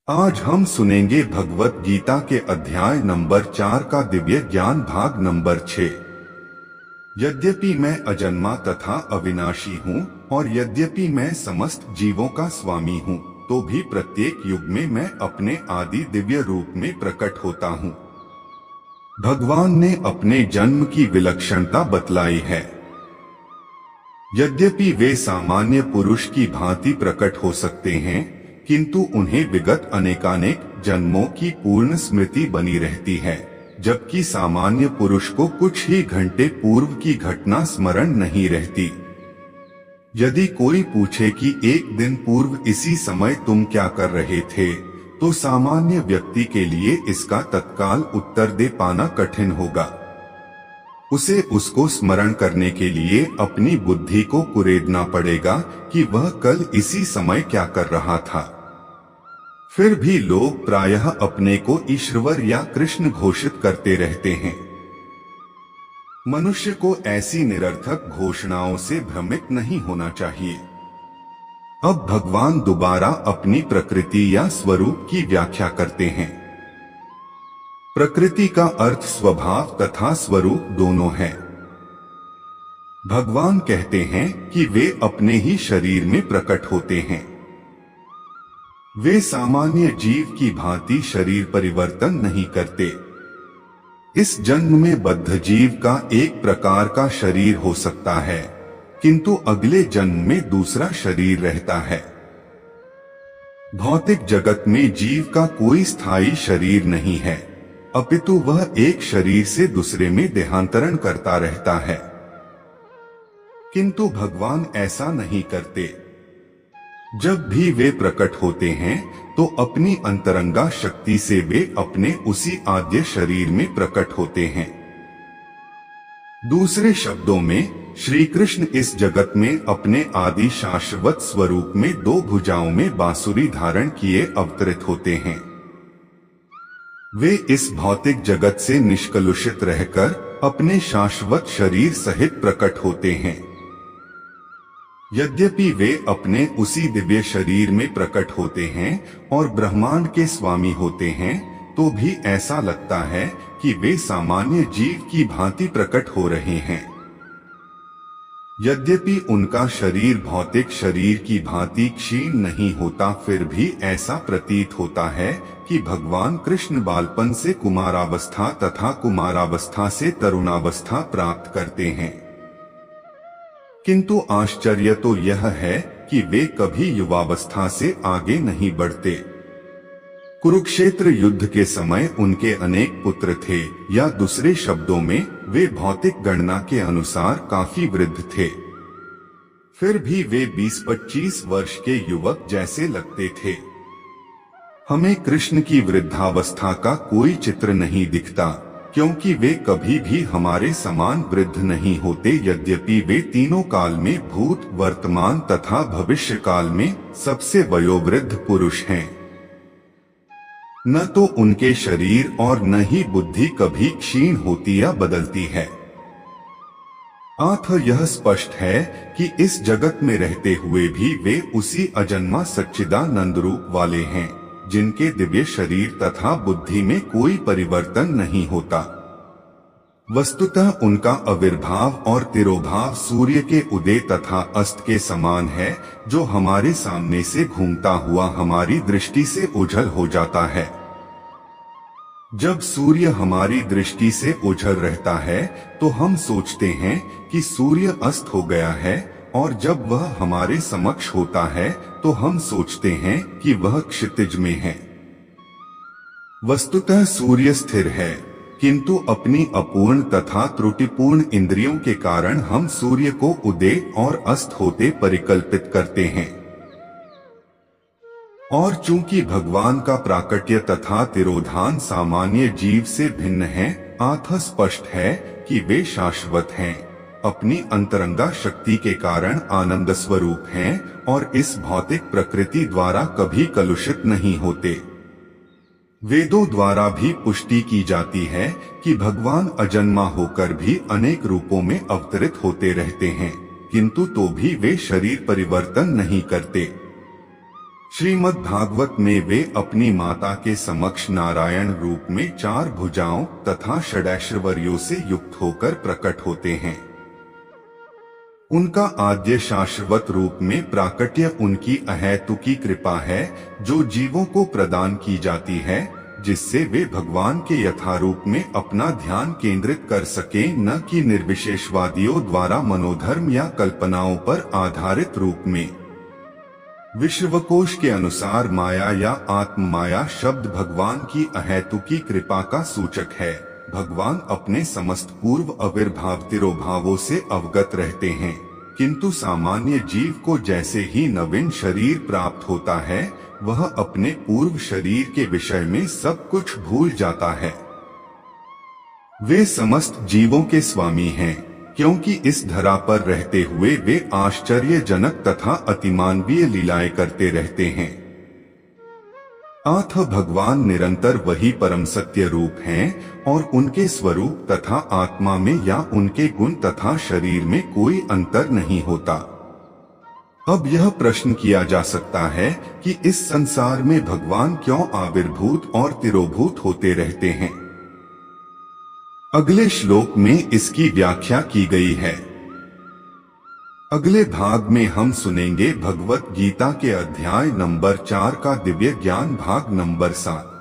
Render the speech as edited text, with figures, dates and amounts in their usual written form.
आज हम सुनेंगे भगवत गीता के अध्याय नंबर 4 का दिव्य ज्ञान भाग नंबर 6। यद्यपि मैं अजन्मा तथा अविनाशी हूँ और यद्यपि मैं समस्त जीवों का स्वामी हूँ, तो भी प्रत्येक युग में मैं अपने आदि दिव्य रूप में प्रकट होता हूँ। भगवान ने अपने जन्म की विलक्षणता बतलाई है। यद्यपि वे सामान्य पुरुष की भांति प्रकट हो सकते हैं, किंतु उन्हें विगत अनेकानेक जन्मों की पूर्ण स्मृति बनी रहती है, जबकि सामान्य पुरुष को कुछ ही घंटे पूर्व की घटना स्मरण नहीं रहती। यदि कोई पूछे कि एक दिन पूर्व इसी समय तुम क्या कर रहे थे, तो सामान्य व्यक्ति के लिए इसका तत्काल उत्तर दे पाना कठिन होगा। उसे उसको स्मरण करने के लिए अपनी बुद्धि को कुरेदना पड़ेगा कि वह कल इसी समय क्या कर रहा था। फिर भी लोग प्रायः अपने को ईश्वर या कृष्ण घोषित करते रहते हैं। मनुष्य को ऐसी निरर्थक घोषणाओं से भ्रमित नहीं होना चाहिए। अब भगवान दोबारा अपनी प्रकृति या स्वरूप की व्याख्या करते हैं। प्रकृति का अर्थ स्वभाव तथा स्वरूप दोनों है। भगवान कहते हैं कि वे अपने ही शरीर में प्रकट होते हैं। वे सामान्य जीव की भांति शरीर परिवर्तन नहीं करते। इस जन्म में बद्ध जीव का एक प्रकार का शरीर हो सकता है, किंतु अगले जन्म में दूसरा शरीर रहता है। भौतिक जगत में जीव का कोई स्थायी शरीर नहीं है, अपितु वह एक शरीर से दूसरे में देहांतरण करता रहता है। किंतु भगवान ऐसा नहीं करते। जब भी वे प्रकट होते हैं, तो अपनी अंतरंगा शक्ति से वे अपने उसी आद्य शरीर में प्रकट होते हैं। दूसरे शब्दों में, श्री कृष्ण इस जगत में अपने आदि शाश्वत स्वरूप में दो भुजाओं में बांसुरी धारण किए अवतरित होते हैं। वे इस भौतिक जगत से निष्कलुषित रहकर अपने शाश्वत शरीर सहित प्रकट होते हैं। यद्यपि वे अपने उसी दिव्य शरीर में प्रकट होते हैं और ब्रह्मांड के स्वामी होते हैं, तो भी ऐसा लगता है कि वे सामान्य जीव की भांति प्रकट हो रहे हैं। यद्यपि उनका शरीर भौतिक शरीर की भांति क्षीण नहीं होता, फिर भी ऐसा प्रतीत होता है कि भगवान कृष्ण बालपन से कुमारावस्था तथा कुमारावस्था से तरुणावस्था प्राप्त करते हैं। किंतु आश्चर्य तो यह है कि वे कभी युवावस्था से आगे नहीं बढ़ते। कुरुक्षेत्र युद्ध के समय उनके अनेक पुत्र थे, या दूसरे शब्दों में वे भौतिक गणना के अनुसार काफी वृद्ध थे। फिर भी वे 20-25 वर्ष के युवक जैसे लगते थे। हमें कृष्ण की वृद्धावस्था का कोई चित्र नहीं दिखता, क्योंकि वे कभी भी हमारे समान वृद्ध नहीं होते। यद्यपि वे तीनों काल में, भूत, वर्तमान तथा भविष्य काल में सबसे वयोवृद्ध पुरुष हैं। न तो उनके शरीर और न ही बुद्धि कभी क्षीण होती या बदलती है। अतः यह स्पष्ट है कि इस जगत में रहते हुए भी वे उसी अजन्मा सच्चिदानंद रूप वाले हैं, जिनके दिव्य शरीर तथा बुद्धि में कोई परिवर्तन नहीं होता। वस्तुतः उनका आविर्भाव और तिरोभाव सूर्य के उदय तथा अस्त के समान है, जो हमारे सामने से घूमता हुआ हमारी दृष्टि से ओझल हो जाता है। जब सूर्य हमारी दृष्टि से ओझल रहता है, तो हम सोचते हैं कि सूर्य अस्त हो गया है, और जब वह हमारे समक्ष होता है, तो हम सोचते हैं कि वह क्षितिज में है। वस्तुतः सूर्य स्थिर है, किंतु अपनी अपूर्ण तथा त्रुटिपूर्ण इंद्रियों के कारण हम सूर्य को उदय और अस्त होते परिकल्पित करते हैं। और चूंकि भगवान का प्राकट्य तथा तिरोधान सामान्य जीव से भिन्न है, अतः स्पष्ट है कि वे शाश्वत हैं, अपनी अंतरंगा शक्ति के कारण आनंद स्वरूप हैं, और इस भौतिक प्रकृति द्वारा कभी कलुषित नहीं होते। वेदों द्वारा भी पुष्टि की जाती है कि भगवान अजन्मा होकर भी अनेक रूपों में अवतरित होते रहते हैं, किंतु तो भी वे शरीर परिवर्तन नहीं करते। श्रीमद् भागवत में वे अपनी माता के समक्ष नारायण रूप में 4 भुजाओं तथा षडैश्वर्यों से युक्त होकर प्रकट होते हैं। उनका आद्य शाश्वत रूप में प्राकट्य उनकी अहेतुकी कृपा है, जो जीवों को प्रदान की जाती है, जिससे वे भगवान के यथारूप में अपना ध्यान केंद्रित कर सके, न कि निर्विशेषवादियों द्वारा मनोधर्म या कल्पनाओं पर आधारित रूप में। विश्वकोश के अनुसार माया या आत्म माया शब्द भगवान की अहेतुकी कृपा का सूचक है। भगवान अपने समस्त पूर्व आविर्भाव तिरोभावों से अवगत रहते हैं, किंतु सामान्य जीव को जैसे ही नवीन शरीर प्राप्त होता है, वह अपने पूर्व शरीर के विषय में सब कुछ भूल जाता है। वे समस्त जीवों के स्वामी हैं, क्योंकि इस धरा पर रहते हुए वे आश्चर्यजनक तथा अतिमानवीय लीलाएं करते रहते हैं। अतः भगवान निरंतर वही परम सत्य रूप हैं और उनके स्वरूप तथा आत्मा में या उनके गुण तथा शरीर में कोई अंतर नहीं होता। अब यह प्रश्न किया जा सकता है कि इस संसार में भगवान क्यों आविर्भूत और तिरोभूत होते रहते हैं। अगले श्लोक में इसकी व्याख्या की गई है। अगले भाग में हम सुनेंगे भगवत गीता के अध्याय नंबर 4 का दिव्य ज्ञान भाग नंबर 7।